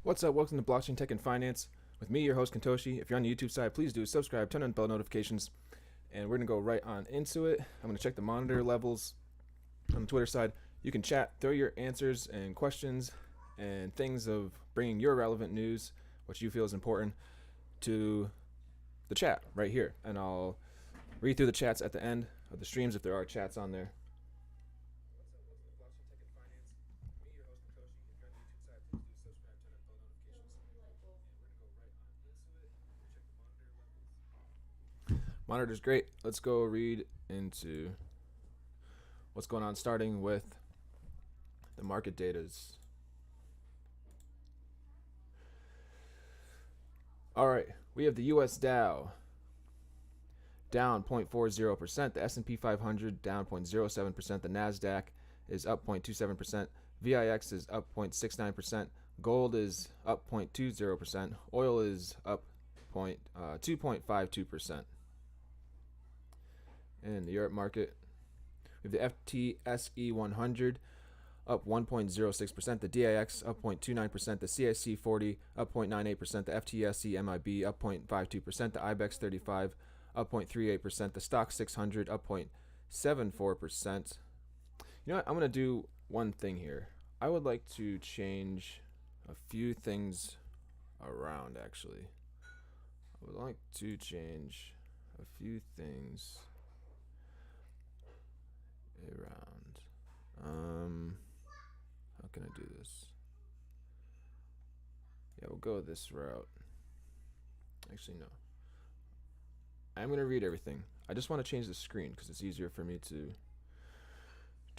What's up? Welcome to Blockchain Tech and Finance with me, your host KinToshi. If you're on the YouTube side, please do subscribe, turn on bell notifications, and we're gonna go right on into it. I'm gonna check the monitor levels on the Twitter side. You can chat, throw your answers and questions and things of bringing your relevant news, what you feel is important, to the chat right here, and I'll read through the chats at the end of the streams if there are chats on there. Monitor's great. Let's go read into what's going on, starting with the market datas. All right, we have the US Dow down 0.40%, the S&P 500 down 0.07%, the Nasdaq is up 0.27%, VIX is up 0.69%, gold is up 0.20%, oil is up 2.52%. In the Europe market, we have the FTSE 100 up 1.06%, the DAX up 0.29%, the CAC 40 up 0.98%, the FTSE MIB up 0.52%, the IBEX 35 up 0.38%, the Stock 600 up 0.74%. You know what? I'm going to do one thing here. I would like to change a few things around, actually. I would like to change a few things around. How can I do this? Yeah, we'll go this route. Actually, no. I'm going to read everything. I just want to change the screen because it's easier for me to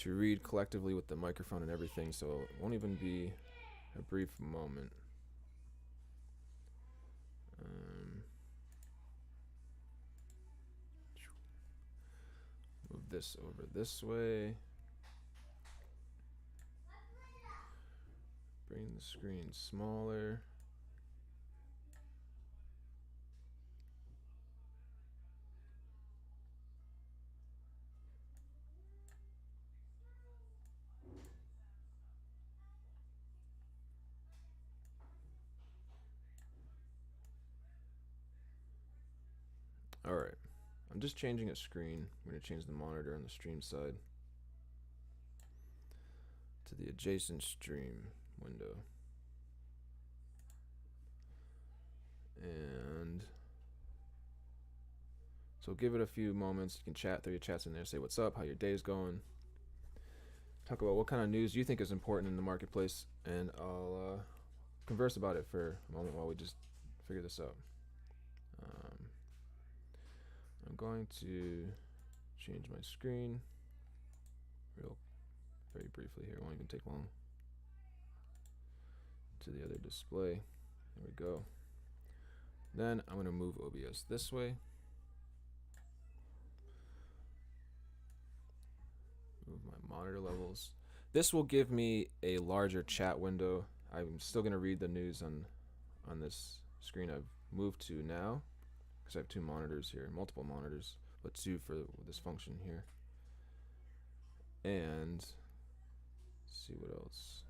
read collectively with the microphone and everything, so it won't even be a brief moment. Move this over this way. Bring the screen smaller. All right, I'm just changing a screen. I'm going to change the monitor on the stream side to the adjacent stream window. And so give it a few moments. You can chat, throw your chats in there, say what's up, how your day's going. Talk about what kind of news you think is important in the marketplace, and I'll converse about it for a moment while we just figure this out. I'm going to change my screen very briefly here. It won't even take long. To the other display. There we go. Then I'm going to move OBS this way. Move my monitor levels. This will give me a larger chat window. I'm still going to read the news on this screen I've moved to now, because I have two monitors here, multiple monitors, but two for this function here. And let's see what else.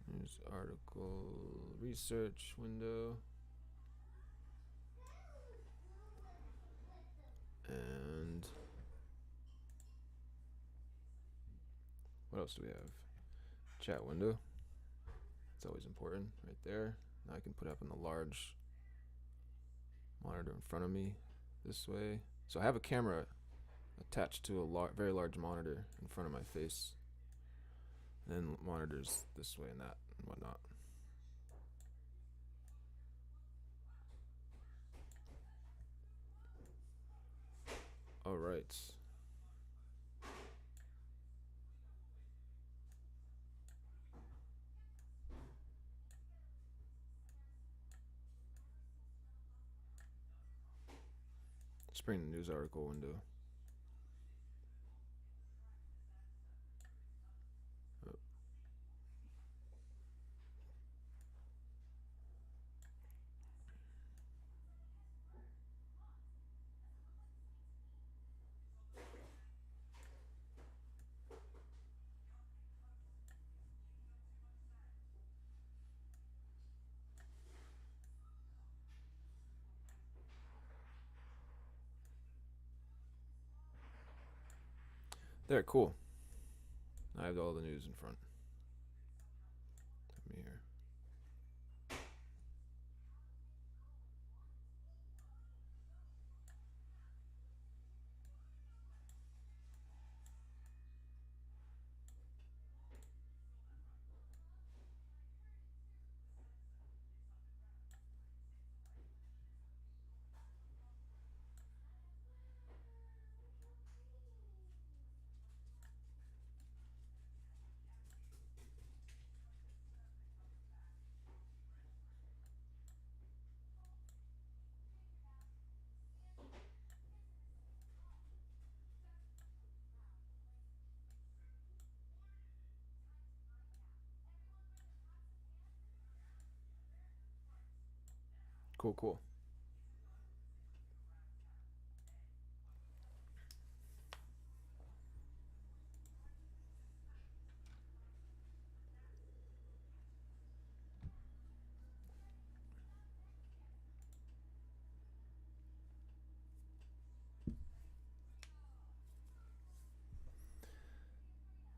There's article research window. And what else do we have? Chat window. It's always important right there. Now I can put it up on the large monitor in front of me this way. So I have a camera attached to a very large monitor in front of my face. And then monitors this way and that and whatnot. All right. Let's bring the news article window. There, cool. I have all the news in front of me here. Cool, cool.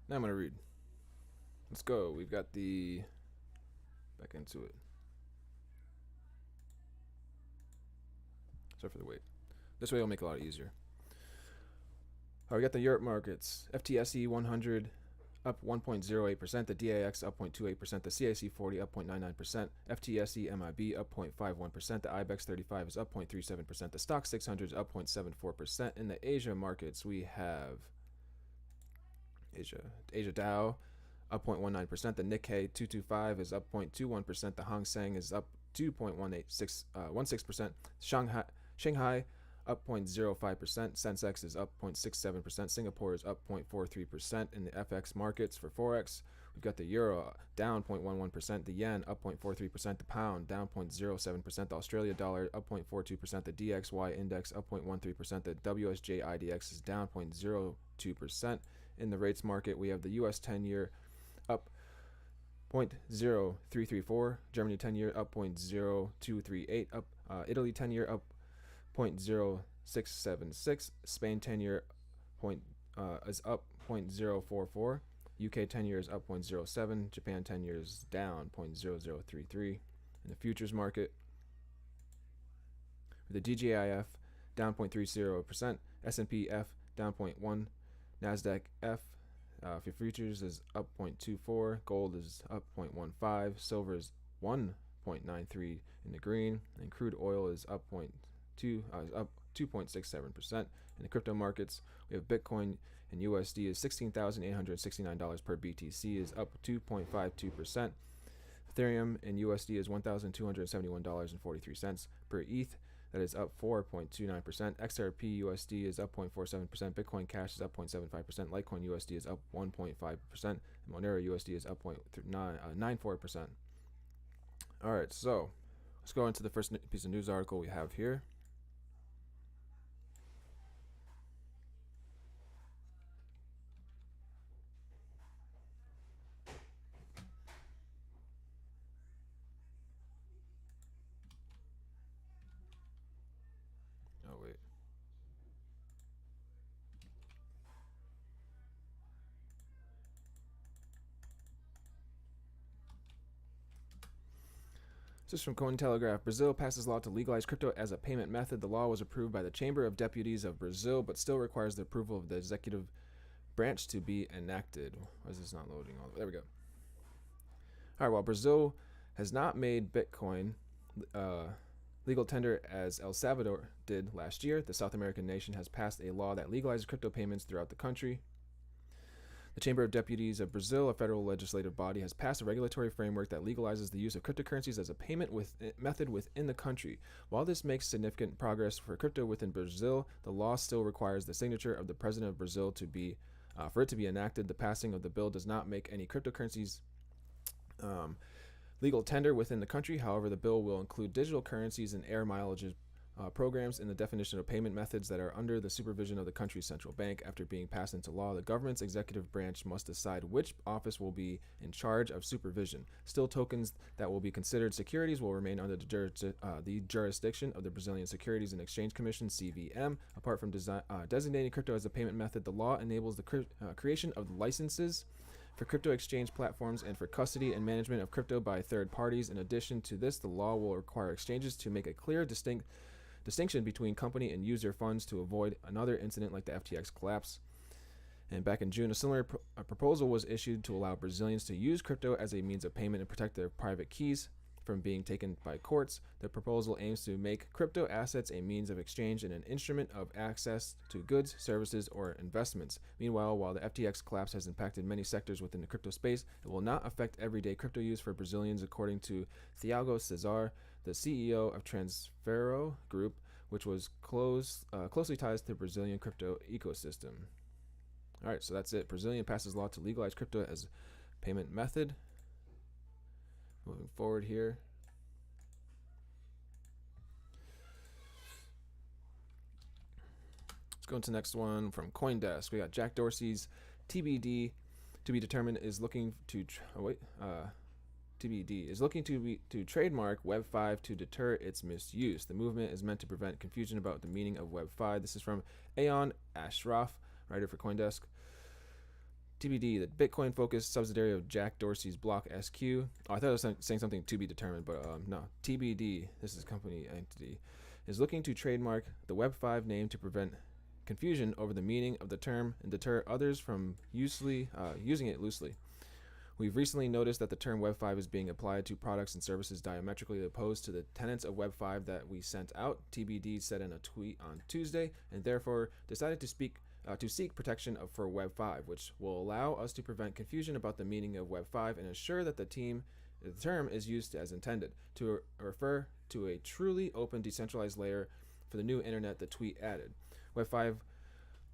Now I'm gonna read. Let's go. We've got the back into it. Sorry for the wait. This way it'll make it a lot easier. All right, we got the Europe markets. FTSE 100 up 1.08%. The DAX up 0.28%. The CAC 40 up 0.99%. FTSE MIB up 0.51%. The IBEX 35 is up 0.37%. The Stock 600 is up 0.74%. In the Asia markets, we have Asia Dow up 0.19%. The Nikkei 225 is up 0.21%. The Hang Seng is up 2.16%. Shanghai up 0.05%. Sensex is up 0.67%. Singapore is up 0.43%. In the FX markets for Forex, we've got the Euro down 0.11%. The Yen up 0.43%. The Pound down 0.07%. The Australia Dollar up 0.42%. The DXY Index up 0.13%. The WSJ IDX is down 0.02%. In the rates market, we have the US 10-year up 0.0334. Germany 10-year up 0.0238. Italy 10-year up 0.0676. Spain 10-year is up 0.044. UK 10-year is up 0.07. Japan 10-year is down 0.0033. In the futures market, the DJIF down 0.30%. S&P F down 0.1. NASDAQ F for futures is up 0.24. Gold is up 0.15. Silver is 1.93 in the green. And crude oil is up 2.67%. In the crypto markets, we have Bitcoin and USD is $16,869 per BTC, is up 2.52%. Ethereum and USD is $1,271.43 per ETH. That is up 4.29%. XRP USD is up 0.47%. Bitcoin Cash is up 0.75%. Litecoin USD is up 1.5%. And Monero USD is up 0.94%. All right, so let's go into the first piece of news article we have here. Oh, wait. This is from Cointelegraph. Brazil passes law to legalize crypto as a payment method. The law was approved by the Chamber of Deputies of Brazil, but still requires the approval of the executive branch to be enacted. Why is this not loading? There we go. All right, while Brazil has not made Bitcoin legal tender as El Salvador did last year, the South American nation has passed a law that legalizes crypto payments throughout the country. The Chamber of Deputies of Brazil, a federal legislative body, has passed a regulatory framework that legalizes the use of cryptocurrencies as a payment method within the country. While this makes significant progress for crypto within Brazil, the law still requires the signature of the president of Brazil to be for it to be enacted. The passing of the bill does not make any cryptocurrencies legal tender within the country. However, the bill will include digital currencies and air mileage programs in the definition of payment methods that are under the supervision of the country's central bank. After being passed into law, the government's executive branch must decide which office will be in charge of supervision. Still, tokens that will be considered securities will remain under the jurisdiction of the Brazilian Securities and Exchange Commission, CVM. Apart from designating crypto as a payment method, the law enables the creation of licenses for crypto exchange platforms and for custody and management of crypto by third parties. In addition to this, the law will require exchanges to make a clear distinction between company and user funds to avoid another incident like the FTX collapse. And back in June, a similar proposal was issued to allow Brazilians to use crypto as a means of payment and protect their private keys from being taken by courts. The proposal aims to make crypto assets a means of exchange and an instrument of access to goods, services, or investments. Meanwhile, while the FTX collapse has impacted many sectors within the crypto space, it will not affect everyday crypto use for Brazilians, according to Thiago Cesar, the CEO of Transfero Group, which was closely ties to the Brazilian crypto ecosystem. All right, so that's it. Brazilian passes law to legalize crypto as payment method. Moving forward here. Let's go into the next one from CoinDesk. We got Jack Dorsey's TBD to be determined is looking to TBD is looking to trademark Web5 to deter its misuse. The movement is meant to prevent confusion about the meaning of Web5. This is from Ayon Ashraf, writer for CoinDesk. TBD, the Bitcoin-focused subsidiary of Jack Dorsey's Block SQ. Oh, I thought I was saying something to be determined, but no. TBD, this is company entity, is looking to trademark the Web5 name to prevent confusion over the meaning of the term and deter others from using it loosely. We've recently noticed that the term Web5 is being applied to products and services diametrically opposed to the tenets of Web5 that we sent out, TBD said in a tweet on Tuesday, and therefore decided to seek protection for Web5, which will allow us to prevent confusion about the meaning of Web5 and ensure that the term is used as intended, to refer to a truly open, decentralized layer for the new internet, the tweet added. Web5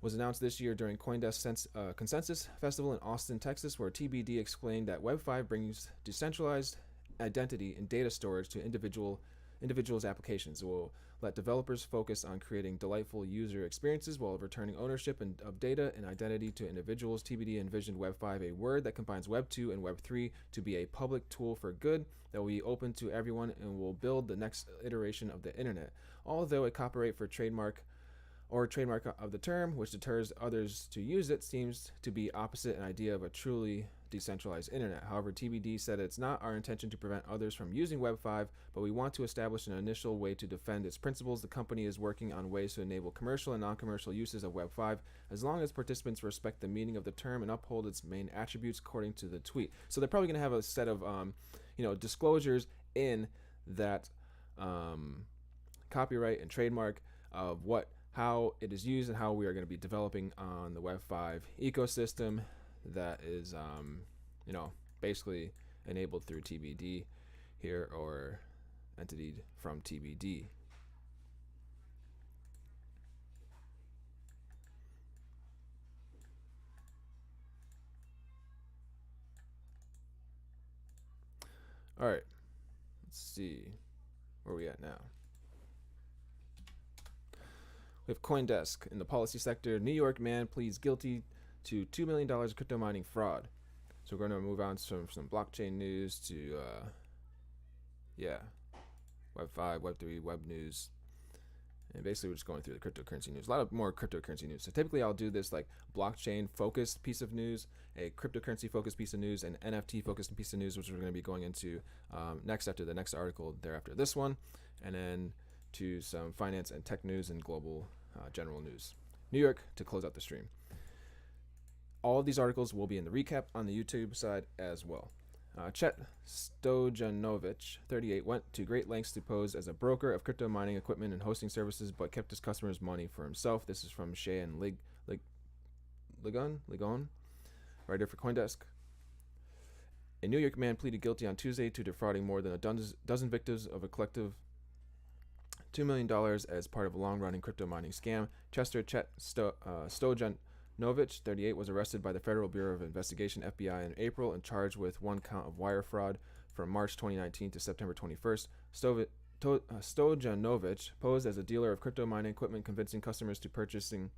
was announced this year during CoinDesk Consensus Festival in Austin, Texas, where TBD explained that Web5 brings decentralized identity and data storage to individuals' applications. It will let developers focus on creating delightful user experiences while returning ownership of data and identity to individuals. TBD envisioned Web5, a word that combines Web2 and Web3, to be a public tool for good that will be open to everyone and will build the next iteration of the internet. Although a copyright for trademark of the term, which deters others to use it, seems to be opposite an idea of a truly decentralized internet. However, TBD said it's not our intention to prevent others from using Web5, but we want to establish an initial way to defend its principles. The company is working on ways to enable commercial and non-commercial uses of Web5 as long as participants respect the meaning of the term and uphold its main attributes, according to the tweet. So they're probably going to have a set of disclosures in that copyright and trademark of how it is used and how we are going to be developing on the Web5 ecosystem that is, basically enabled through TBD here, or entity from TBD. All right, let's see where we at now. We have CoinDesk. In the policy sector, New York man pleads guilty to $2 million of crypto mining fraud. So we're going to move on to some blockchain news to, Web5, Web3, web news. And basically we're just going through the cryptocurrency news. A lot of more cryptocurrency news. So typically I'll do this like blockchain-focused piece of news, a cryptocurrency-focused piece of news, an NFT-focused piece of news, which we're going to be going into next after the next article thereafter this one. And then to some finance and tech news and global general news. New York to close out the stream. All of these articles will be in the recap on the YouTube side as well. Chet Stojanovic, 38, went to great lengths to pose as a broker of crypto mining equipment and hosting services, but kept his customers' money for himself. This is from Shea and Ligon, writer for CoinDesk. A New York man pleaded guilty on Tuesday to defrauding more than a dozen victims of a collective $2 million as part of a long-running crypto mining scam. Chester Chet Stojanovic, 38, was arrested by the Federal Bureau of Investigation, FBI, in April and charged with one count of wire fraud from March 2019 to September 21st. Stojanovic posed as a dealer of crypto mining equipment, convincing customers to purchasing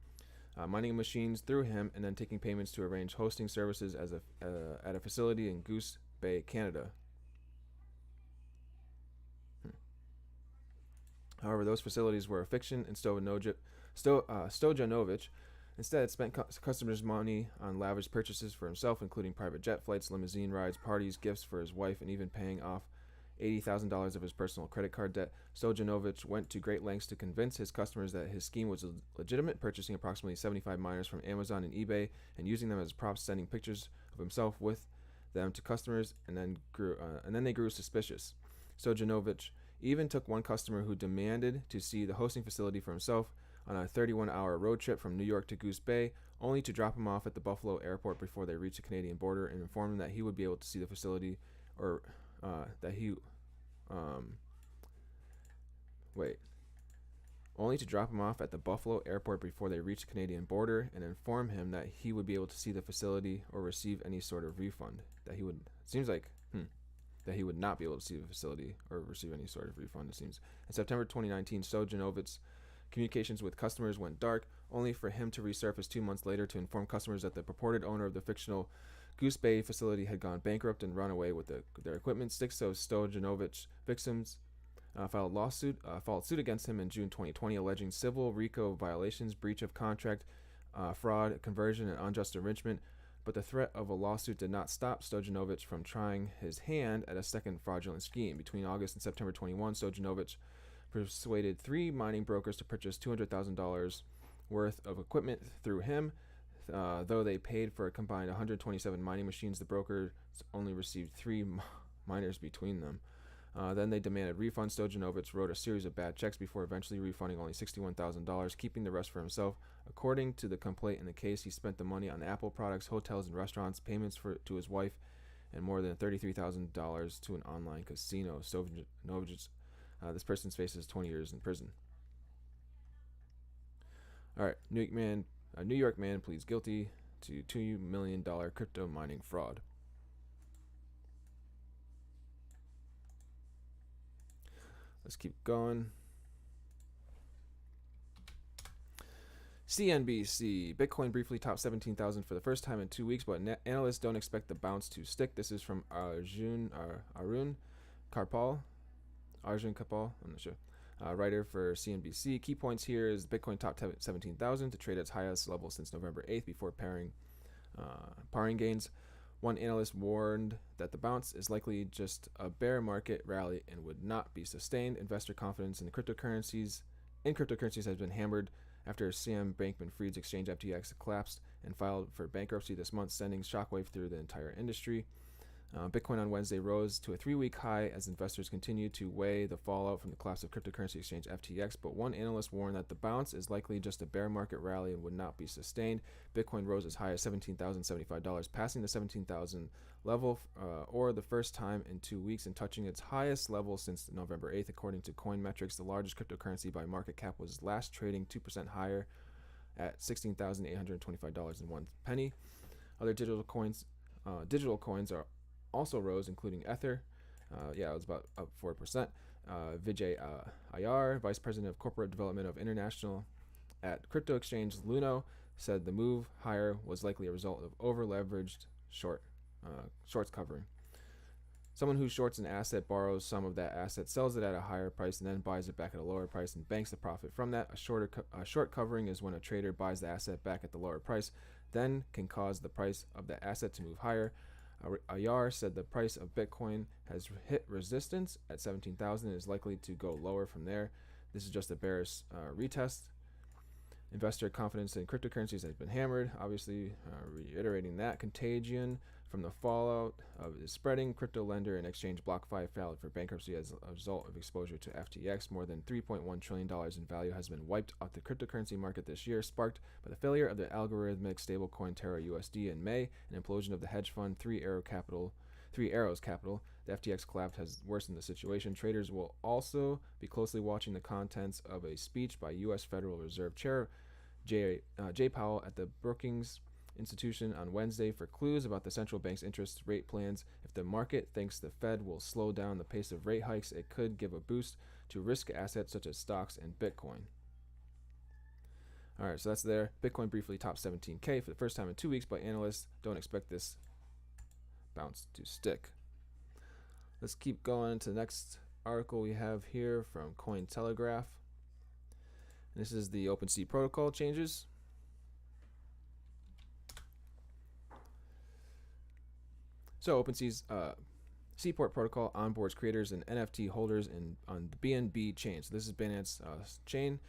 mining machines through him and then taking payments to arrange hosting services at a facility in Goose Bay, Canada. However, those facilities were a fiction, and Stojanovic instead spent customers' money on lavish purchases for himself, including private jet flights, limousine rides, parties, gifts for his wife, and even paying off $80,000 of his personal credit card debt. Stojanovic went to great lengths to convince his customers that his scheme was legitimate, purchasing approximately 75 miners from Amazon and eBay and using them as props, sending pictures of himself with them to customers, and then they grew suspicious. Stojanovic even took one customer who demanded to see the hosting facility for himself on a 31-hour road trip from New York to Goose Bay, only to drop him off at the Buffalo airport before they reached the Canadian border and inform him that he would be able to see the facility, or only to drop him off at the Buffalo airport before they reached the Canadian border and inform him that he would be able to see the facility or receive any sort of refund. That he would, that he would not be able to see the facility or receive any sort of refund, it seems. In September 2019, Stojanovic's communications with customers went dark, only for him to resurface 2 months later to inform customers that the purported owner of the fictional Goose Bay facility had gone bankrupt and run away with their equipment. 6 of Stojanovic victims filed suit against him in June 2020, alleging civil RICO violations, breach of contract, fraud, conversion, and unjust enrichment. But the threat of a lawsuit did not stop Stojanovic from trying his hand at a second fraudulent scheme. Between August and September 21, Stojanovic persuaded 3 mining brokers to purchase $200,000 worth of equipment through him. Though they paid for a combined 127 mining machines, the brokers only received 3 miners between them. Then they demanded refunds. Stojanovic wrote a series of bad checks before eventually refunding only $61,000, keeping the rest for himself. According to the complaint in the case, he spent the money on Apple products, hotels and restaurants, payments to his wife, and more than $33,000 to an online casino. Stojanovic, this person faces 20 years in prison. All right, New York man pleads guilty to $2 million crypto mining fraud. Let's keep going. CNBC. Bitcoin briefly topped 17,000 for the first time in 2 weeks, but analysts don't expect the bounce to stick. This is from Arjun Karpal. I'm not sure. Writer for CNBC. Key points here is Bitcoin topped 17,000 to trade at its highest level since November 8th before paring gains. One analyst warned that the bounce is likely just a bear market rally and would not be sustained. Investor confidence in cryptocurrencies has been hammered after Sam Bankman-Fried's exchange FTX collapsed and filed for bankruptcy this month, sending shockwave through the entire industry. Bitcoin on Wednesday rose to a 3-week high as investors continue to weigh the fallout from the collapse of cryptocurrency exchange FTX, but one analyst warned that the bounce is likely just a bear market rally and would not be sustained. Bitcoin rose as high as $17,075, passing the 17,000 level or the first time in 2 weeks and touching its highest level since November 8th. According to CoinMetrics, the largest cryptocurrency by market cap was last trading 2% higher at $16,825.01. Other digital coins are also rose, including Ether. It was about up 4%. Vijay Iyer, Vice President of Corporate Development of International at crypto exchange Luno, said the move higher was likely a result of over-leveraged shorts covering. Someone who shorts an asset borrows some of that asset, sells it at a higher price, and then buys it back at a lower price and banks the profit from that. A short covering is when a trader buys the asset back at the lower price, then can cause the price of the asset to move higher. Ayar said the price of Bitcoin has hit resistance at 17,000 and is likely to go lower from there. This is just a bearish retest. Investor confidence in cryptocurrencies has been hammered, obviously reiterating that. Contagion from the fallout is spreading. Crypto lender and exchange BlockFi filed for bankruptcy as a result of exposure to FTX. More than $3.1 trillion in value has been wiped off the cryptocurrency market this year, sparked by the failure of the algorithmic stablecoin Terra USD in May, an implosion of the hedge fund Three Arrows Capital. The FTX collapse has worsened the situation. Traders will also be closely watching the contents of a speech by U.S. Federal Reserve Chair Jay Powell at the Brookings institution on Wednesday for clues about the central bank's interest rate plans. If the market thinks the Fed will slow down the pace of rate hikes, it could give a boost to risk assets such as stocks and Bitcoin. All right, so that's there. Bitcoin briefly topped 17K for the first time in 2 weeks, but analysts don't expect this bounce to stick. Let's keep going to the next article we have here from Cointelegraph. This is the OpenSea protocol changes. So OpenSea's Seaport protocol onboards creators and NFT holders on the BNB chain. So this is Binance chain.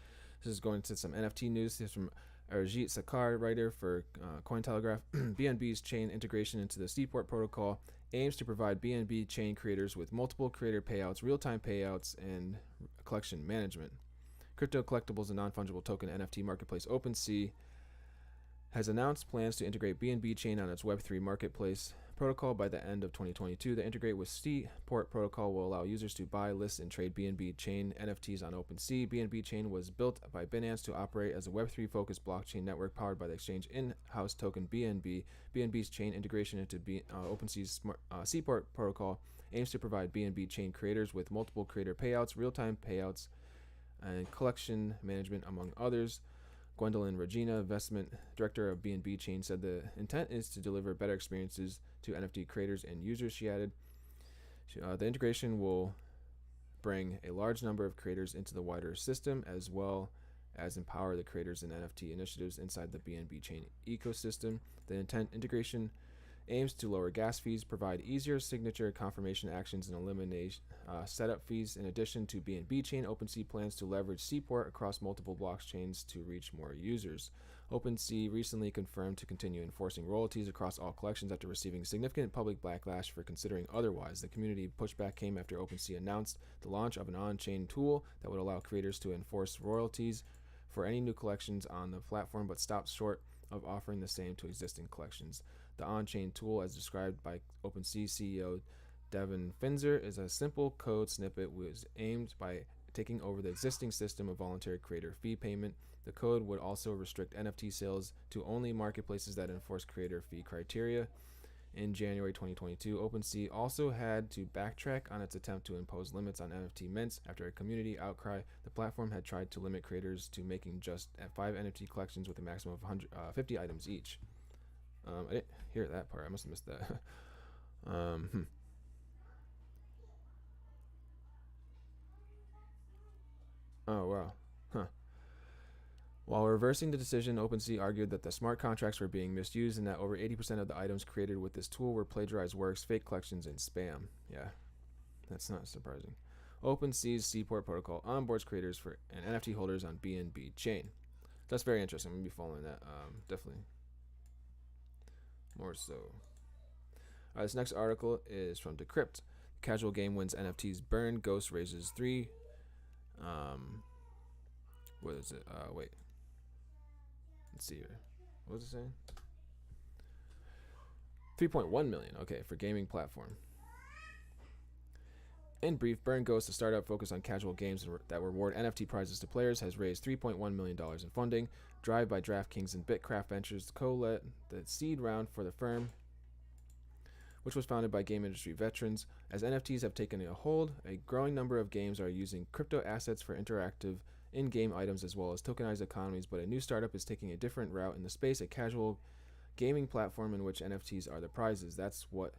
This is going to some NFT news. This is from Arjit Sakar, writer for Cointelegraph. BNB's chain integration into the Seaport protocol aims to provide BNB chain creators with multiple creator payouts, real-time payouts, and collection management. Crypto collectibles and non-fungible token NFT marketplace OpenSea has announced plans to integrate BNB chain on its Web3 marketplace protocol by the end of 2022. The integrate with Seaport protocol will allow users to buy, list, and trade BNB chain NFTs on OpenSea. BNB chain was built by Binance to operate as a Web3 focused blockchain network powered by the exchange in-house token BNB. BNB's chain integration into OpenSea's Seaport protocol aims to provide BNB chain creators with multiple creator payouts, real-time payouts, and collection management, among others. Gwendolyn Regina, investment director of BNB Chain, said the intent is to deliver better experiences to NFT creators and users. She added, the integration will bring a large number of creators into the wider system, as well as empower the creators and NFT initiatives inside the BNB Chain ecosystem. The integration aims to lower gas fees, provide easier signature confirmation actions, and eliminate setup fees. In addition to BNB Chain, OpenSea plans to leverage Seaport across multiple blockchains to reach more users. OpenSea recently confirmed to continue enforcing royalties across all collections after receiving significant public backlash for considering otherwise. The community pushback came after OpenSea announced the launch of an on-chain tool that would allow creators to enforce royalties for any new collections on the platform, but stopped short of offering the same to existing collections. The on-chain tool, as described by OpenSea CEO Devin Finzer, is a simple code snippet was aimed by taking over the existing system of voluntary creator fee payment. The code would also restrict NFT sales to only marketplaces that enforce creator fee criteria. In January 2022, OpenSea also had to backtrack on its attempt to impose limits on NFT mints after a community outcry. The platform had tried to limit creators to making just 5 NFT collections with a maximum of 50 items each. I didn't hear that part. I must have missed that. Oh, wow. Huh. While reversing the decision, OpenSea argued that the smart contracts were being misused and that over 80% of the items created with this tool were plagiarized works, fake collections, and spam. Yeah, that's not surprising. OpenSea's Seaport protocol onboards creators for and NFT holders on BNB chain. That's very interesting. I'm going to be following that. Definitely. More so. This next article is from Decrypt. Casual game wins NFTs burn. Ghost raises 3. What is it? Wait. Let's see here. What was it saying? 3.1 million. Okay, for gaming platform. In brief, Burn Ghost, a startup focused on casual games that reward NFT prizes to players, has raised $3.1 million in funding. Drive by DraftKings and Bitcraft Ventures co-led the seed round for the firm, which was founded by game industry veterans. As NFTs have taken a hold, a growing number of games are using crypto assets for interactive in-game items as well as tokenized economies, but a new startup is taking a different route in the space, a casual gaming platform in which NFTs are the prizes. That's what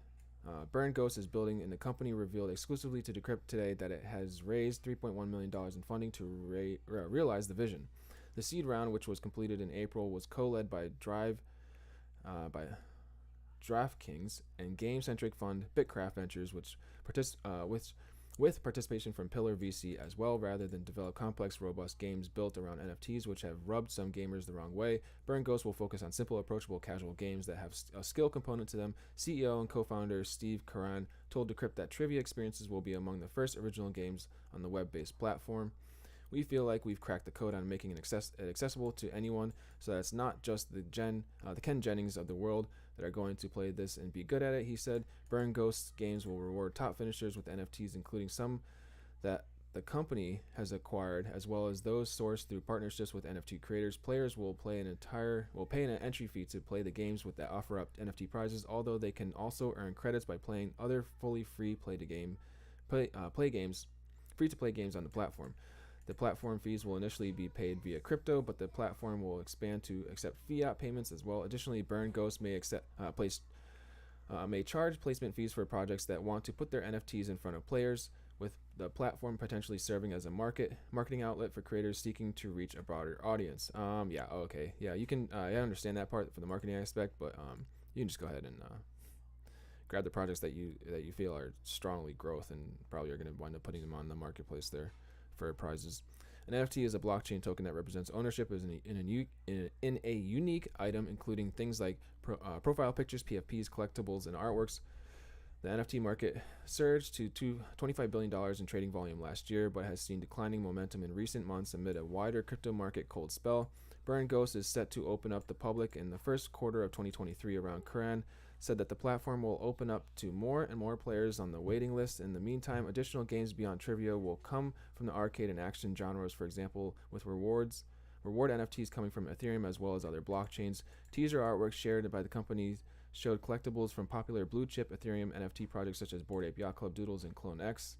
Burn Ghost is building, and the company revealed exclusively to Decrypt today that it has raised $3.1 million in funding to realize the vision. The seed round, which was completed in April, was co-led by DraftKings and game-centric fund Bitcraft Ventures, with participation from Pillar VC as well. Rather than develop complex, robust games built around NFTs, which have rubbed some gamers the wrong way, Burn Ghost will focus on simple, approachable, casual games that have a skill component to them. CEO and co-founder Steve Karan told Decrypt that trivia experiences will be among the first original games on the web-based platform. We feel like we've cracked the code on making it accessible to anyone, so that it's not just the Ken Jennings of the world that are going to play this and be good at it, he said. Burn Ghost games will reward top finishers with NFTs, including some that the company has acquired, as well as those sourced through partnerships with NFT creators. Players will pay an entry fee to play the games that offer up NFT prizes, although they can also earn credits by playing other fully free free to play games on the platform. The platform fees will initially be paid via crypto, but the platform will expand to accept fiat payments as well. Additionally, Burn Ghost may charge placement fees for projects that want to put their NFTs in front of players, with the platform potentially serving as a marketing outlet for creators seeking to reach a broader audience. You can. I understand that part for the marketing aspect, but you can just go ahead and grab the projects that you feel are strongly growth and probably are going to wind up putting them on the marketplace there for prizes. An NFT is a blockchain token that represents ownership in a unique item, including things like profile pictures, PFPs, collectibles, and artworks. The NFT market surged to $25 billion in trading volume last year, but has seen declining momentum in recent months amid a wider crypto market cold spell. Burn Ghost is set to open up the public in the first quarter of 2023. Around Quran said that the platform will open up to more and more players on the waiting list. In the meantime, additional games beyond trivia will come from the arcade and action genres, for example, with reward NFTs coming from Ethereum as well as other blockchains. Teaser artwork shared by the company showed collectibles from popular blue chip Ethereum NFT projects such as Bored Ape Yacht Club, Doodles, and Clone X.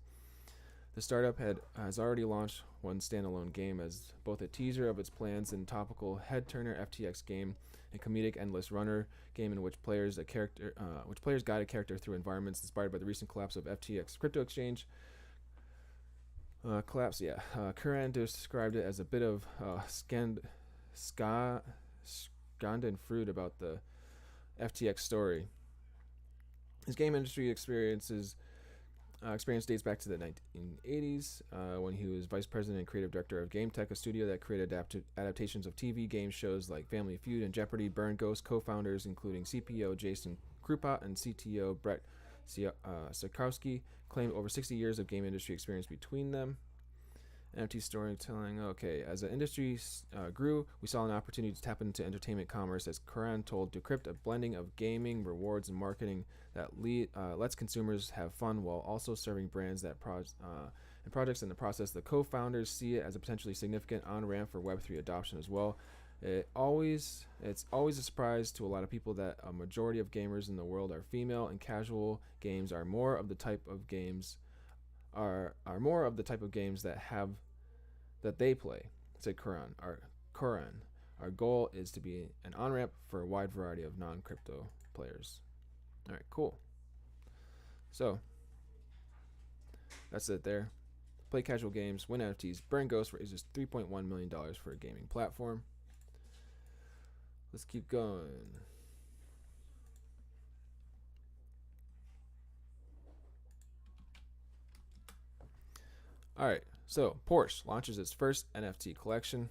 The startup has already launched one standalone game as both a teaser of its plans and topical head turner FTX game, a comedic endless runner game in which players guide a character through environments inspired by the recent collapse of FTX crypto exchange. Curran described it as a bit of Schadenfreude about the FTX story. His game industry experience dates back to the 1980s when he was vice president and creative director of Game Tech, a studio that created adaptations of TV game shows like Family Feud and Jeopardy. Burn Ghost co-founders, including CPO Jason Krupa and CTO Brett Sikowski, claimed over 60 years of game industry experience between them. NFT storytelling. Okay, as the industry grew, we saw an opportunity to tap into entertainment commerce, as Quran told Decrypt, a blending of gaming, rewards, and marketing that lets consumers have fun while also serving brands and projects in the process. The co-founders see it as a potentially significant on-ramp for Web3 adoption as well. It's always a surprise to a lot of people that a majority of gamers in the world are female, and casual games are more of the type of games that they play, said Quran. Our goal is to be an on-ramp for a wide variety of non-crypto players. All right, cool. So that's it there. Play casual games, win NFTs. Burn Ghost raises $3.1 million for a gaming platform. Let's keep going. All right, so Porsche launches its first NFT collection.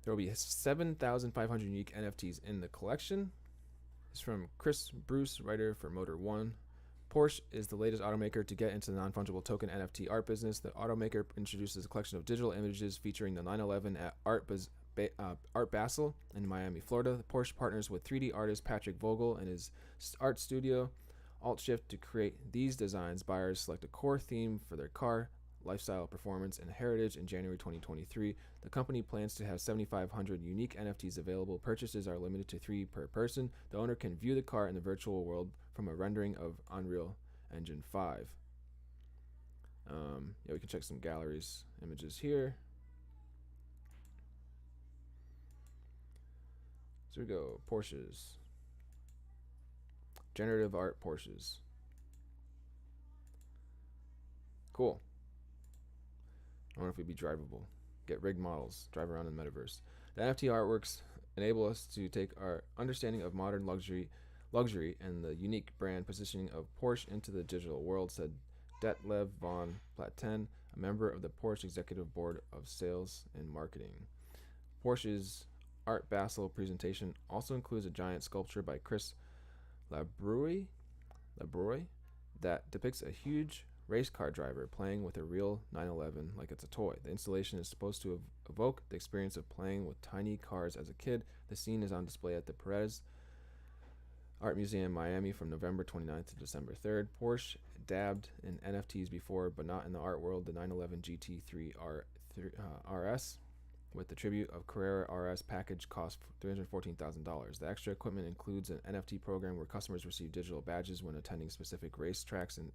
There will be 7,500 unique NFTs in the collection. It's from Chris Bruce, writer for Motor One. Porsche is the latest automaker to get into the non-fungible token NFT art business. The automaker introduces a collection of digital images featuring the 911 at Art Basel in Miami, Florida. The Porsche partners with 3D artist Patrick Vogel and his art studio Alt-Shift to create these designs. Buyers select a core theme for their car, lifestyle, performance, and heritage in January 2023. The company plans to have 7,500 unique NFTs available. Purchases are limited to 3 per person. The owner can view the car in the virtual world from a rendering of Unreal Engine 5. We can check some galleries images here. So we go, Porsches. Generative art Porsches. Cool. I wonder if we'd be drivable. Get rigged models, drive around in the metaverse. The NFT artworks enable us to take our understanding of modern luxury and the unique brand positioning of Porsche into the digital world, said Detlev von Platen, a member of the Porsche Executive Board of Sales and Marketing. Porsche's Art Basel presentation also includes a giant sculpture by Chris Labrouille that depicts a huge race car driver playing with a real 911 like it's a toy. The installation is supposed to evoke the experience of playing with tiny cars as a kid. The scene is on display at the Perez Art Museum Miami from November 29th to December 3rd. Porsche dabbed in NFTs before, but not in the art world. The 911 GT3 RS with the tribute of Carrera RS package cost $314,000. The extra equipment includes an NFT program where customers receive digital badges when attending specific race tracks and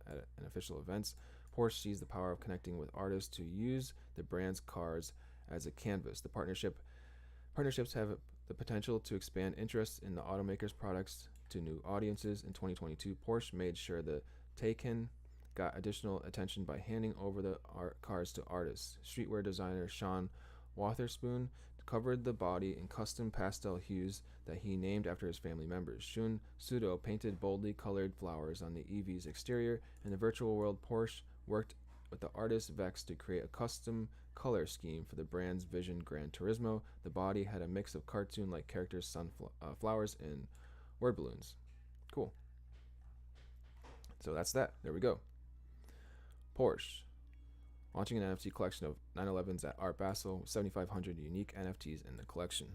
at official events. Porsche sees the power of connecting with artists to use the brand's cars as a canvas. The partnerships have the potential to expand interest in the automaker's products to new audiences. In 2022, Porsche made sure the Taycan got additional attention by handing over the cars to artists. Streetwear designer Sean Wotherspoon covered the body in custom pastel hues that he named after his family members. Shun Sudo painted boldly colored flowers on the EV's exterior. In the virtual world, Porsche worked with the artist Vex to create a custom color scheme for the brand's Vision Gran Turismo. The body had a mix of cartoon-like characters, sunflowers, and word balloons. Cool. So that's that. There we go. Porsche launching an NFT collection of 911s at Art Basel, 7,500 unique NFTs in the collection.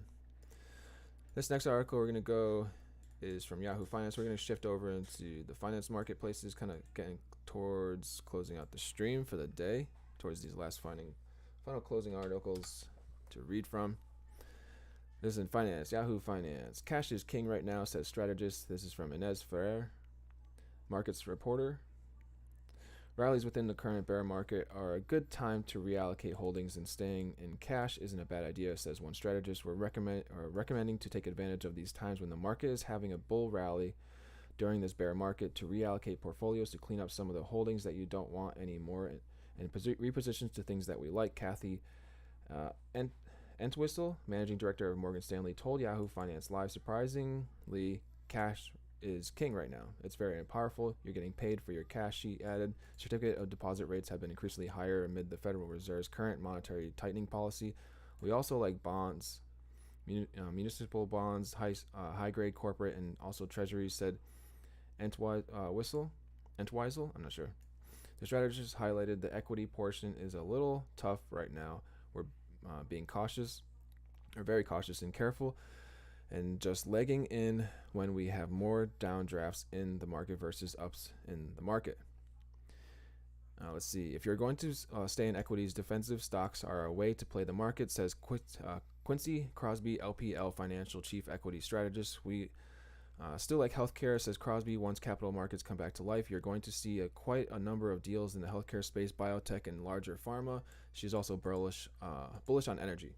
This next article we're going to go is from Yahoo Finance. We're going to shift over into the finance marketplaces, kind of getting towards closing out the stream for the day, towards these last final closing articles to read from. This is in finance, Yahoo Finance. Cash is king right now, says strategist. This is from Inez Ferrer, markets reporter. Rallies within the current bear market are a good time to reallocate holdings, and staying in cash isn't a bad idea, says one strategist. We're recommending to take advantage of these times when the market is having a bull rally during this bear market to reallocate portfolios to clean up some of the holdings that you don't want anymore and repositions to things that we like. Kathy Entwistle, managing director of Morgan Stanley, told Yahoo Finance Live, surprisingly, cash is king right now. It's very powerful. You're getting paid for your cash, she added. Certificate of deposit rates have been increasingly higher amid the Federal Reserve's current monetary tightening policy. We also like bonds, municipal bonds, high-grade corporate, and also treasuries, said Entwistle, I'm not sure. The strategist highlighted the equity portion is a little tough right now. We're being cautious, or very cautious and careful, and just legging in when we have more downdrafts in the market versus ups in the market. Let's see. If you're going to stay in equities, defensive stocks are a way to play the market, says Quincy Crosby, LPL Financial Chief Equity Strategist. We still like healthcare, says Crosby. Once capital markets come back to life, you're going to see quite a number of deals in the healthcare space, biotech, and larger pharma. She's also bullish on energy.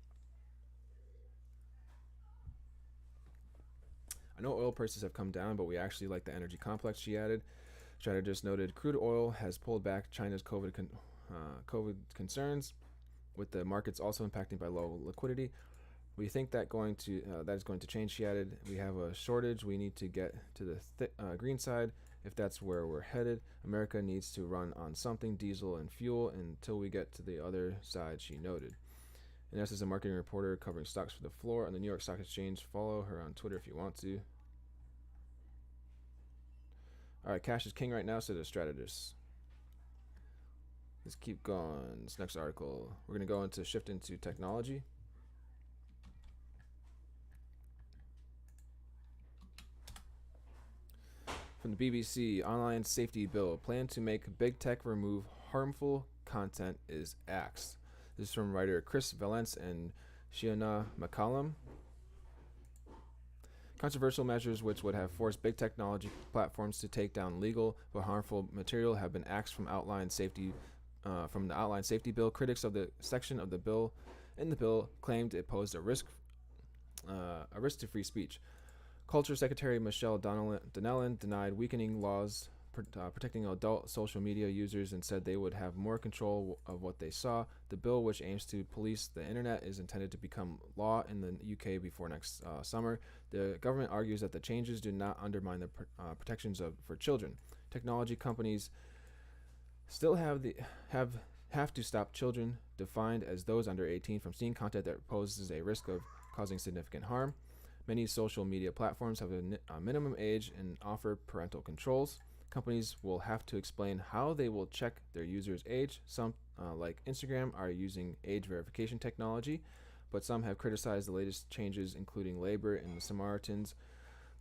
I know oil prices have come down, but we actually like the energy complex, she added. Strategist noted crude oil has pulled back China's COVID concerns, with the markets also impacted by low liquidity. We think that is going to change, she added. We have a shortage. We need to get to the green side if that's where we're headed. America needs to run on something, diesel and fuel, until we get to the other side, she noted. Ines is a marketing reporter covering stocks for the floor on the New York Stock Exchange. Follow her on Twitter if you want to. All right, cash is king right now, said a strategist. Let's keep going. This next article, we're going to shift into technology. From the BBC, online safety bill. Plan to make big tech remove harmful content is axed. This is from writer Chris Valence and Shiona McCallum. Controversial measures which would have forced big technology platforms to take down legal but harmful material have been axed from the outline safety bill. Critics of the section of the bill claimed it posed a risk to free speech. Culture Secretary Michelle Donnellan denied weakening laws protecting adult social media users and said they would have more control of what they saw. The bill, which aims to police the internet, is intended to become law in the UK before next summer. The government argues that the changes do not undermine the protections for children. Technology companies still have to stop children, defined as those under 18, from seeing content that poses a risk of causing significant harm. Many social media platforms have a minimum age and offer parental controls. Companies will have to explain how they will check their users' age. Some, like Instagram, are using age verification technology, but some have criticized the latest changes, including Labor and the Samaritans,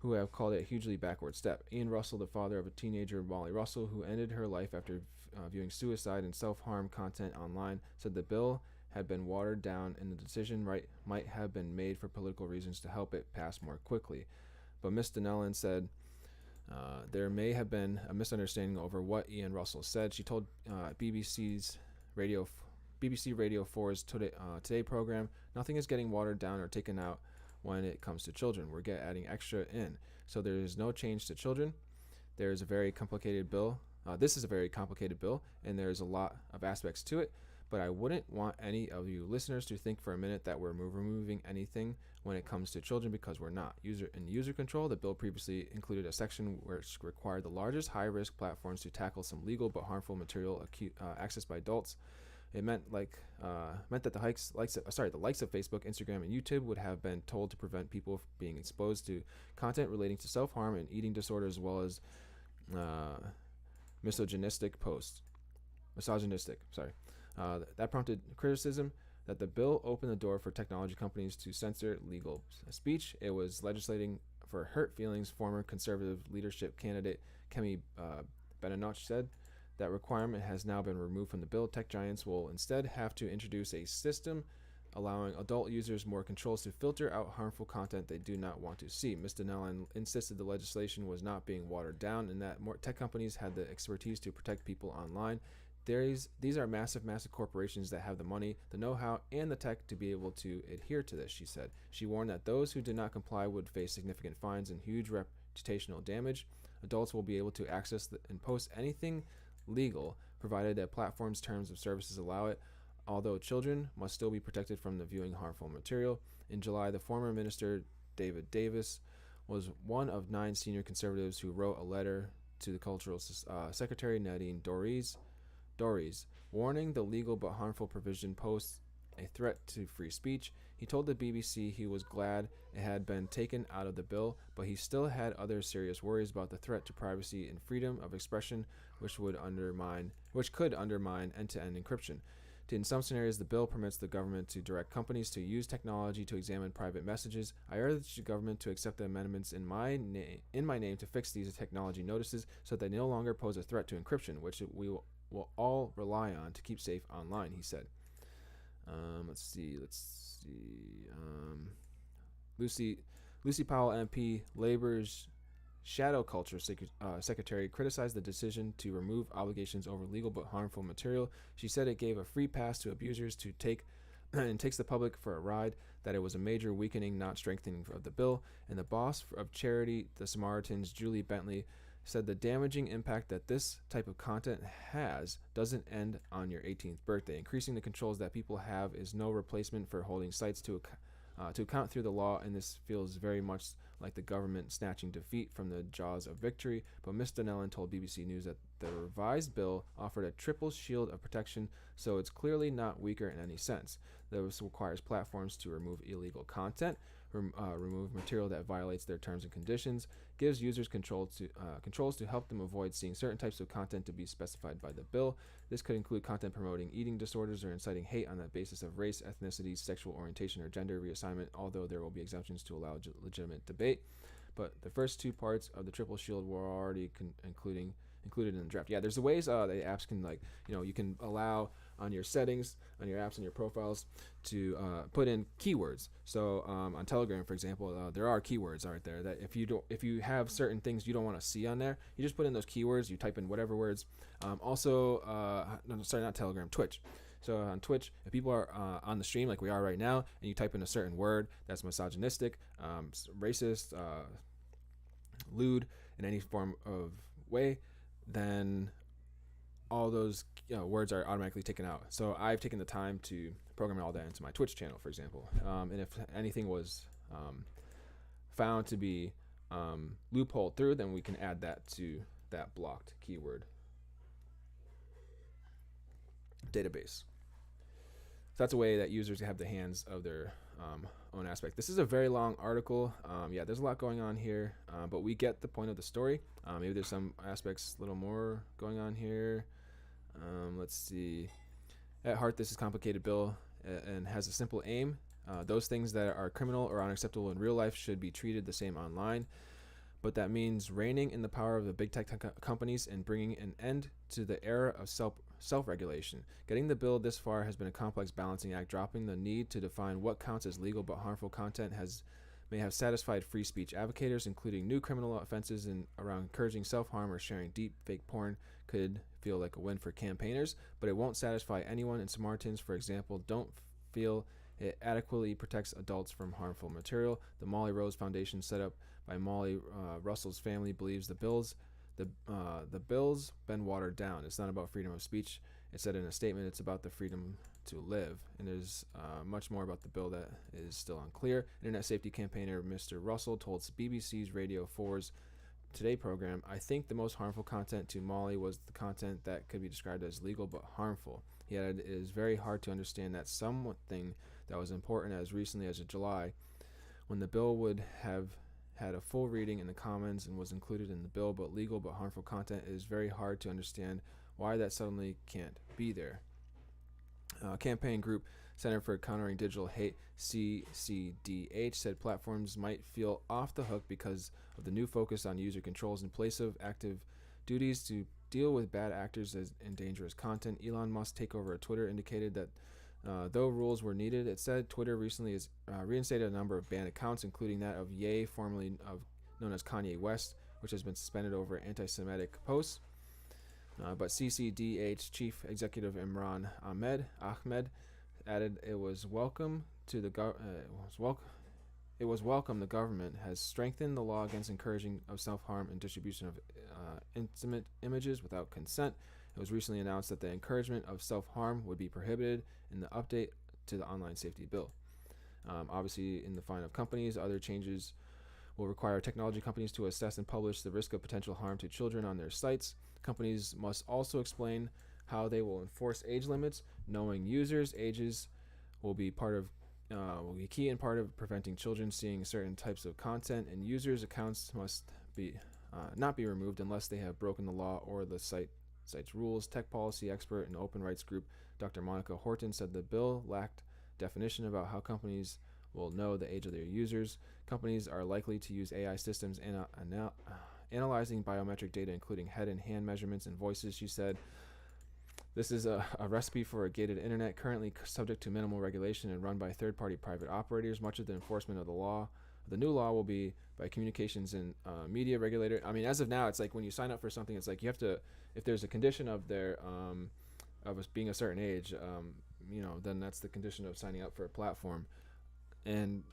who have called it a hugely backward step. Ian Russell, the father of a teenager, Molly Russell, who ended her life after viewing suicide and self-harm content online, said the bill had been watered down and the decision might have been made for political reasons to help it pass more quickly. But Ms. Donnellan said there may have been a misunderstanding over what Ian Russell said. She told BBC Radio 4's Today program, "Nothing is getting watered down or taken out when it comes to children. We're adding extra in. So there is no change to children. There is a very complicated bill. This is a very complicated bill, and there's a lot of aspects to it. But I wouldn't want any of you listeners to think for a minute that we're removing anything when it comes to children, because we're not. User control, the bill previously included a section which required the largest high-risk platforms to tackle some legal but harmful material accessed by adults. It meant that the likes of Facebook, Instagram, and YouTube would have been told to prevent people from being exposed to content relating to self-harm and eating disorders, as well as misogynistic posts. That prompted criticism that the bill opened the door for technology companies to censor legal speech. It was legislating for hurt feelings. Former conservative leadership candidate Kemi Badenoch said that requirement has now been removed from the bill. Tech giants will instead have to introduce a system allowing adult users more controls to filter out harmful content they do not want to see. Ms. Donnellan insisted the legislation was not being watered down and that more tech companies had the expertise to protect people online. These are massive corporations that have the money, the know-how, and the tech to be able to adhere to this, she said. She warned that those who did not comply would face significant fines and huge reputational damage. Adults will be able to access and post anything legal, provided that platforms' terms of services allow it, although children must still be protected from the viewing harmful material. In July, the former minister, David Davis, was one of 9 senior conservatives who wrote a letter to the Cultural Secretary, Nadine Dorries, warning the legal but harmful provision posed a threat to free speech. He told the BBC he was glad it had been taken out of the bill, but he still had other serious worries about the threat to privacy and freedom of expression, which could undermine end-to-end encryption. In some scenarios, the bill permits the government to direct companies to use technology to examine private messages. I urge the government to accept the amendments in my name to fix these technology notices so that they no longer pose a threat to encryption, which we will all rely on to keep safe online, he said. Let's see. Lucy Powell, MP, Labor's Shadow Culture Secretary, criticized the decision to remove obligations over legal but harmful material. She said it gave a free pass to abusers to take and takes the public for a ride, that it was a major weakening, not strengthening of the bill. And the boss of charity, the Samaritans, Julie Bentley, said the damaging impact that this type of content has doesn't end on your 18th birthday. Increasing the controls that people have is no replacement for holding sites to account through the law, and this feels very much like the government snatching defeat from the jaws of victory. But Ms. Donnellan told BBC News that the revised bill offered a triple shield of protection, so it's clearly not weaker in any sense. This requires platforms to remove illegal content, remove material that violates their terms and conditions, gives users controls to help them avoid seeing certain types of content to be specified by the bill. This could include content promoting eating disorders or inciting hate on the basis of race, ethnicity, sexual orientation, or gender reassignment, although there will be exemptions to allow legitimate debate. But the first 2 parts of the triple shield were already included in the draft. Yeah, there's the ways the apps can, you can allow on your settings, on your apps, and your profiles to put in keywords. So on Telegram, for example, there are keywords right there that if you have certain things you don't want to see on there, you just put in those keywords. You type in whatever words. Not Telegram, Twitch. So on Twitch, if people are on the stream like we are right now, and you type in a certain word that's misogynistic, racist, lewd, in any form of way, then all those words are automatically taken out. So I've taken the time to program all that into my Twitch channel, for example. And if anything was found to be loopholed through, then we can add that to that blocked keyword database. So that's a way that users have the hands of their own aspect. This is a very long article. There's a lot going on here, but we get the point of the story. Maybe there's some aspects a little more going on here. Let's see. At heart, this is a complicated bill and has a simple aim. Those things that are criminal or unacceptable in real life should be treated the same online. but that means reining in the power of the big tech companies and bringing an end to the era of self-regulation. Getting the bill this far has been a complex balancing act. Dropping the need to define what counts as legal but harmful content may have satisfied free speech advocates, including new criminal offenses around encouraging self-harm or sharing deep fake porn could feel like a win for campaigners, but it won't satisfy anyone. And Samaritans, for example, don't feel it adequately protects adults from harmful material. The Molly Rose Foundation, set up by Molly Russell's family, believes the bill's been watered down. It's not about freedom of speech. It said in a statement, it's about the freedom to live. And there's much more about the bill that is still unclear. Internet safety campaigner Mr. Russell told BBC's Radio 4's Today program, "I think the most harmful content to Molly was the content that could be described as legal but harmful." He added, "It is very hard to understand that something that was important as recently as July, when the bill would have had a full reading in the Commons and was included in the bill, but legal but harmful content, it is very hard to understand why that suddenly can't be there." Campaign group Center for Countering Digital Hate, CCDH, said platforms might feel off the hook because of the new focus on user controls in place of active duties to deal with bad actors and dangerous content. Elon Musk's takeover of Twitter indicated that though rules were needed, it said Twitter recently has reinstated a number of banned accounts, including that of Ye, formerly known as Kanye West, which has been suspended over anti-Semitic posts. But CCDH chief executive Imran Ahmed added it was welcome the government has strengthened the law against encouraging of self-harm and distribution of intimate images without consent. It was recently announced that the encouragement of self-harm would be prohibited in the update to the online safety bill. Obviously, in the fine of companies, other changes will require technology companies to assess and publish the risk of potential harm to children on their sites. Companies must also explain how they will enforce age limits. Knowing users' ages will be key and part of preventing children seeing certain types of content, and users' accounts must be not be removed unless they have broken the law or the site's rules. Tech policy expert and open rights group Dr. Monica Horton said the bill lacked definition about how companies will know the age of their users. Companies are likely to use AI systems analyzing biometric data, including head and hand measurements and voices, she said. This is a recipe for a gated internet, currently subject to minimal regulation and run by third-party private operators. Much of the enforcement of the new law will be by communications and media regulator. I mean, as of now, it's like when you sign up for something, it's like you have to, if there's a condition of their of us being a certain age, then that's the condition of signing up for a platform. And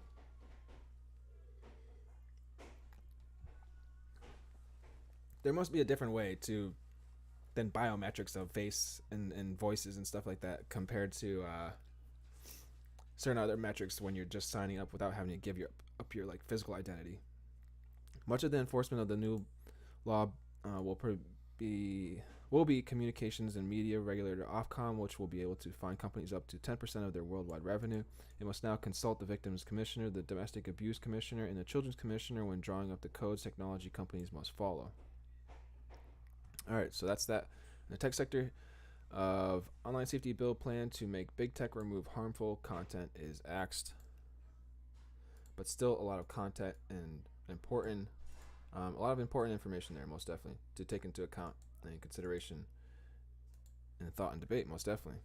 there must be a different way to than biometrics of face and voices and stuff like that compared to certain other metrics when you're just signing up without having to give up your like physical identity. Much of the enforcement of the new law will be communications and media regulator Ofcom, which will be able to fine companies up to 10% of their worldwide revenue. It must now consult the victims commissioner, the domestic abuse commissioner, and the children's commissioner when drawing up the codes technology companies must follow. All right, so that's that. In the tech sector of online safety bill plan to make big tech remove harmful content is axed, but still a lot of content and a lot of important information there, most definitely, to take into account and consideration and thought and debate, most definitely.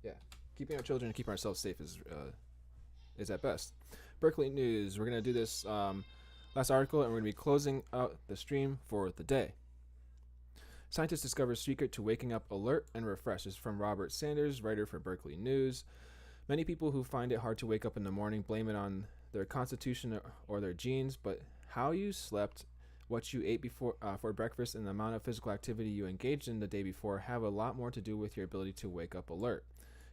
Yeah, keeping our children and keeping ourselves safe is at best. Berkeley News. We're gonna do this last article, and we're gonna be closing out the stream for the day. Scientists discover secret to waking up alert and refreshed. This is from Robert Sanders, writer for Berkeley News. Many people who find it hard to wake up in the morning blame it on their constitution or their genes, but how you slept, what you ate for breakfast, and the amount of physical activity you engaged in the day before have a lot more to do with your ability to wake up alert.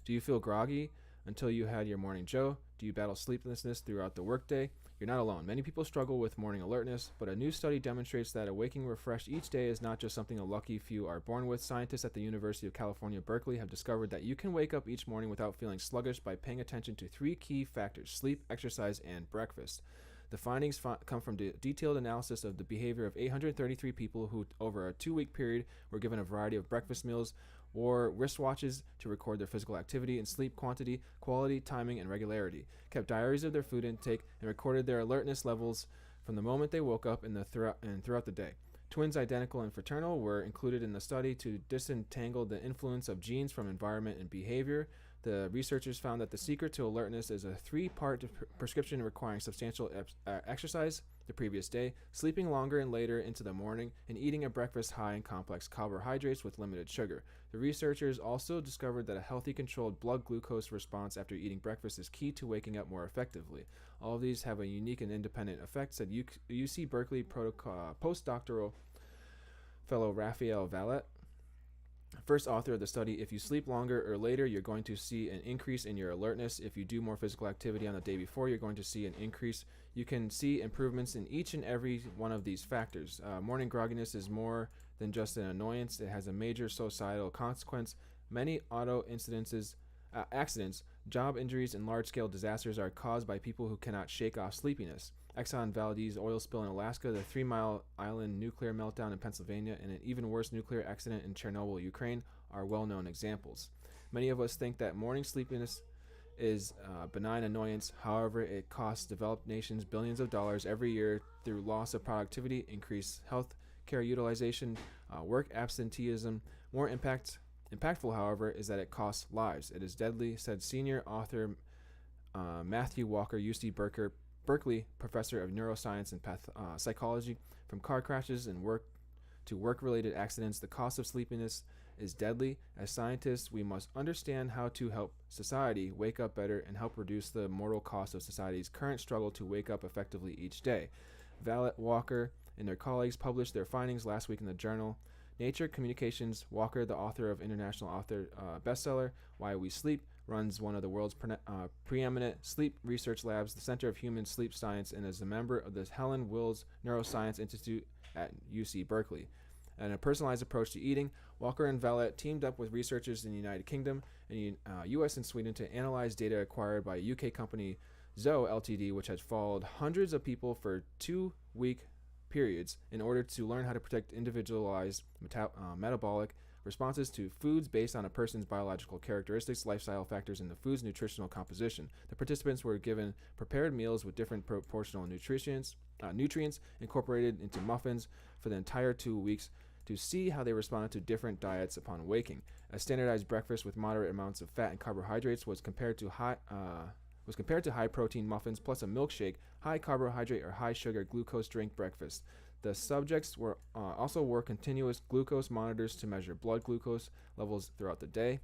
Do you feel groggy until you had your morning joe? Do you battle sleeplessness throughout the workday? You're not alone. Many people struggle with morning alertness, but a new study demonstrates that waking refreshed each day is not just something a lucky few are born with. Scientists at the University of California, Berkeley have discovered that you can wake up each morning without feeling sluggish by paying attention to three key factors: sleep, exercise, and breakfast. The findings come from detailed analysis of the behavior of 833 people who, over a 2-week period, were given a variety of breakfast meals, wore wristwatches to record their physical activity and sleep quantity, quality, timing, and regularity, kept diaries of their food intake, and recorded their alertness levels from the moment they woke up and throughout the day. Twins identical and fraternal were included in the study to disentangle the influence of genes from environment and behavior. The researchers found that the secret to alertness is a 3-part prescription requiring substantial exercise the previous day, sleeping longer and later into the morning, and eating a breakfast high in complex carbohydrates with limited sugar. The researchers also discovered that a healthy controlled blood glucose response after eating breakfast is key to waking up more effectively. All of these have a unique and independent effect, said UC Berkeley postdoctoral fellow Raphael Vallet, first author of the study. If you sleep longer or later, you're going to see an increase in your alertness. If you do more physical activity on the day before, you're going to see an increase. You can see improvements in each and every one of these factors. Morning grogginess is more than just an annoyance. It has a major societal consequence. Many accidents, job injuries, and large-scale disasters are caused by people who cannot shake off sleepiness. Exxon Valdez oil spill in Alaska, the 3 Mile Island nuclear meltdown in Pennsylvania, and an even worse nuclear accident in Chernobyl, Ukraine are well-known examples. Many of us think that morning sleepiness is a benign annoyance. However, it costs developed nations billions of dollars every year through loss of productivity, increased health care utilization, work absenteeism. More impactful, however, is that it costs lives. It is deadly, said senior author Matthew Walker, UC Berkeley professor of neuroscience and psychology. From car crashes and work-related accidents, the cost of sleepiness is deadly. As scientists, we must understand how to help society wake up better and help reduce the mortal cost of society's current struggle to wake up effectively each day. Vallet, Walker, and their colleagues published their findings last week in the journal Nature Communications. Walker, the author of international bestseller Why We Sleep, runs one of the world's preeminent sleep research labs, the Center of Human Sleep Science, and is a member of the Helen Wills Neuroscience Institute at UC Berkeley. And a personalized approach to eating, Walker and Vallet teamed up with researchers in the United Kingdom and US and Sweden to analyze data acquired by UK company Zoe Ltd, which has followed hundreds of people for 2-week periods in order to learn how to predict individualized metabolic responses to foods based on a person's biological characteristics, lifestyle factors, and the food's nutritional composition. The participants were given prepared meals with different proportional nutrients incorporated into muffins for the entire 2 weeks to see how they responded to different diets upon waking. A standardized breakfast with moderate amounts of fat and carbohydrates was compared to high protein muffins plus a milkshake, high carbohydrate or high sugar glucose drink breakfast. The subjects also wore continuous glucose monitors to measure blood glucose levels throughout the day.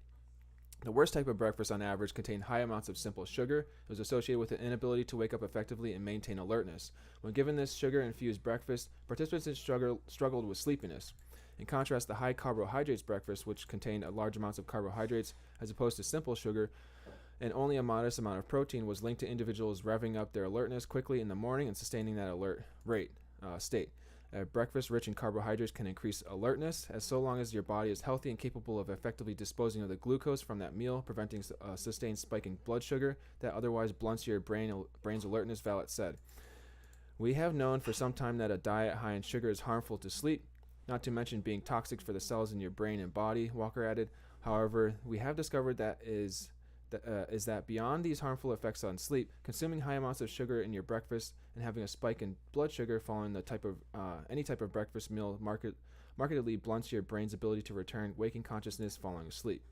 The worst type of breakfast on average contained high amounts of simple sugar. It was associated with an inability to wake up effectively and maintain alertness. When given this sugar-infused breakfast, participants struggled with sleepiness. In contrast, the high carbohydrates breakfast, which contained large amounts of carbohydrates as opposed to simple sugar, and only a modest amount of protein, was linked to individuals revving up their alertness quickly in the morning and sustaining that alert state. A breakfast rich in carbohydrates can increase alertness as so long as your body is healthy and capable of effectively disposing of the glucose from that meal, preventing a sustained spike in blood sugar that otherwise blunts your brain's alertness, Vallet said. We have known for some time that a diet high in sugar is harmful to sleep, not to mention being toxic for the cells in your brain and body, Walker added. However, we have discovered that beyond these harmful effects on sleep, consuming high amounts of sugar in your breakfast and having a spike in blood sugar following any type of breakfast meal markedly blunts your brain's ability to return waking consciousness following sleep.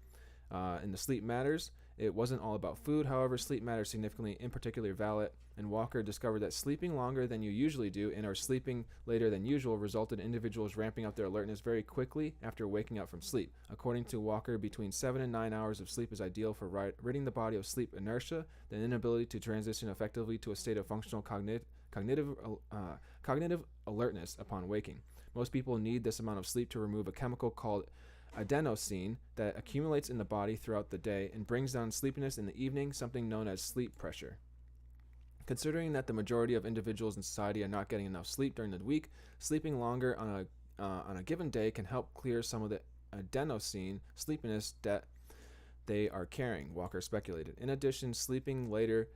In the Sleep Matters, it wasn't all about food. However, sleep matters significantly. In particular, Vallet and Walker discovered that sleeping longer than you usually do and or sleeping later than usual resulted in individuals ramping up their alertness very quickly after waking up from sleep. According to Walker, between 7 and 9 hours of sleep is ideal for ridding the body of sleep inertia, the inability to transition effectively to a state of functional cognitive alertness upon waking. Most people need this amount of sleep to remove a chemical called adenosine that accumulates in the body throughout the day and brings down sleepiness in the evening, something known as sleep pressure. Considering that the majority of individuals in society are not getting enough sleep during the week, sleeping longer on a given day can help clear some of the adenosine sleepiness that they are carrying, Walker speculated. In addition, sleeping later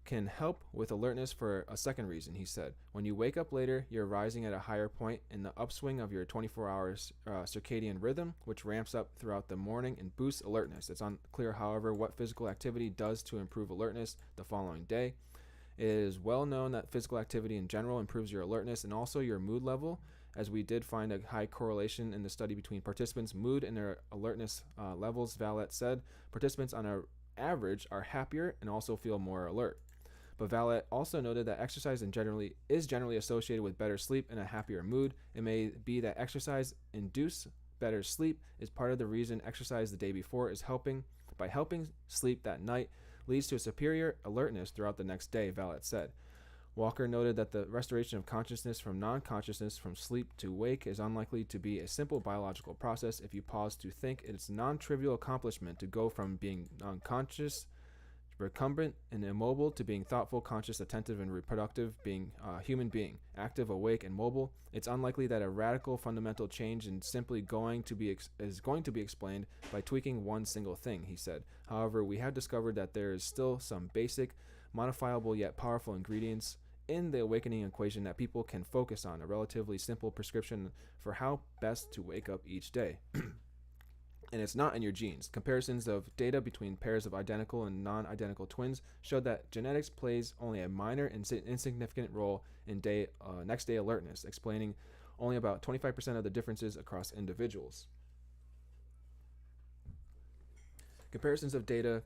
can help with alertness for a second reason, he said. When you wake up later, you're rising at a higher point in the upswing of your 24-hour circadian rhythm, which ramps up throughout the morning and boosts alertness. It's unclear, however, what physical activity does to improve alertness the following day. It is well known that physical activity in general improves your alertness and also your mood level, as we did find a high correlation in the study between participants' mood and their alertness levels. Valette said participants on an average are happier and also feel more alert. But Valette also noted that exercise is generally associated with better sleep and a happier mood. It may be that exercise induce better sleep is part of the reason exercise the day before is helping sleep that night leads to a superior alertness throughout the next day, Valette said. Walker noted that the restoration of consciousness from non-consciousness from sleep to wake is unlikely to be a simple biological process. If you pause to think, it's a non-trivial accomplishment to go from being unconscious, recumbent, and immobile to being thoughtful, conscious, attentive, and reproductive, being a human being, active, awake, and mobile. It's unlikely that a radical fundamental change is simply going to be explained by tweaking one single thing, he said. However, we have discovered that there is still some basic, modifiable yet powerful ingredients in the awakening equation that people can focus on, a relatively simple prescription for how best to wake up each day. And it's not in your genes. Comparisons of data between pairs of identical and non-identical twins showed that genetics plays only a minor and insignificant role in next day alertness, explaining only about 25% of the differences across individuals. Comparisons of data,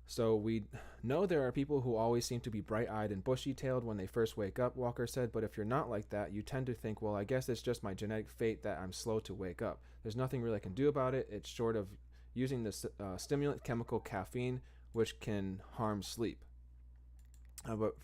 So we know there are people who always seem to be bright-eyed and bushy-tailed when they first wake up, Walker said, but if you're not like that, you tend to think, well, I guess it's just my genetic fate that I'm slow to wake up. There's nothing really I can do about it. It's short of using the stimulant chemical caffeine, which can harm sleep. But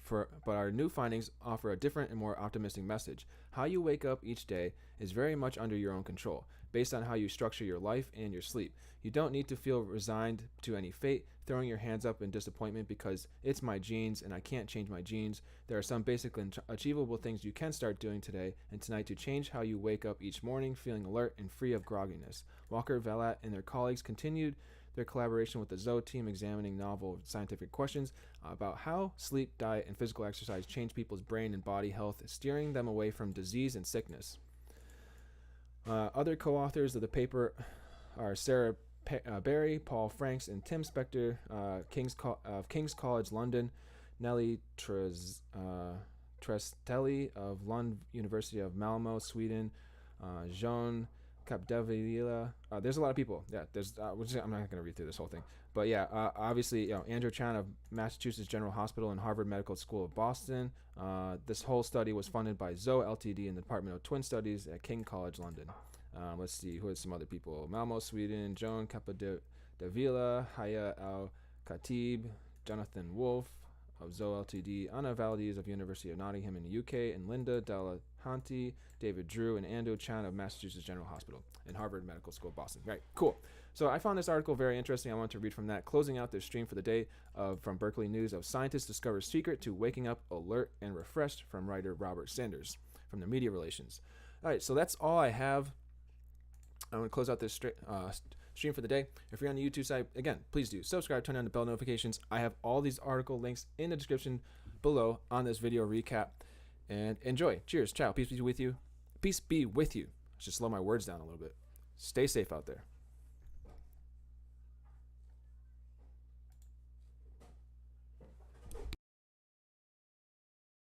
our new findings offer a different and more optimistic message. How you wake up each day is very much under your own control, based on how you structure your life and your sleep. You don't need to feel resigned to any fate, throwing your hands up in disappointment because it's my genes and I can't change my genes. There are some basic and achievable things you can start doing today and tonight to change how you wake up each morning, feeling alert and free of grogginess. Walker, Valette, and their colleagues continued their collaboration with the Zoe team, examining novel scientific questions about how sleep, diet, and physical exercise change people's brain and body health, steering them away from disease and sickness. Other co-authors of the paper are Sarah Berry, Paul Franks, and Tim Spector of King's College London, Nelly Trestelli of Lund University of Malmo, Sweden, Jean Capdevila. There's a lot of people. Yeah, I'm not going to read through this whole thing. But yeah, obviously, Andrew Chan of Massachusetts General Hospital and Harvard Medical School of Boston. This whole study was funded by Zoe Ltd. in the Department of Twin Studies at King College London. Let's see, who are some other people? Malmo, Sweden, Joan Capdevila, Haya Al-Khatib, Jonathan Wolf of Zoe Ltd., Anna Valdez of University of Nottingham in the UK, and Linda Delahanty, David Drew, and Andrew Chan of Massachusetts General Hospital and Harvard Medical School of Boston. Right, cool. So I found this article very interesting. I want to read from that. Closing out this stream for the day from Berkeley News of Scientists Discover Secret to Waking Up Alert and Refreshed from writer Robert Sanders from the Media Relations. All right, so that's all I have. I'm going to close out this stream for the day. If you're on the YouTube side, again, please do subscribe, turn on the bell notifications. I have all these article links in the description below on this video recap. And enjoy. Cheers. Ciao. Peace be with you. Peace be with you. Let's just slow my words down a little bit. Stay safe out there.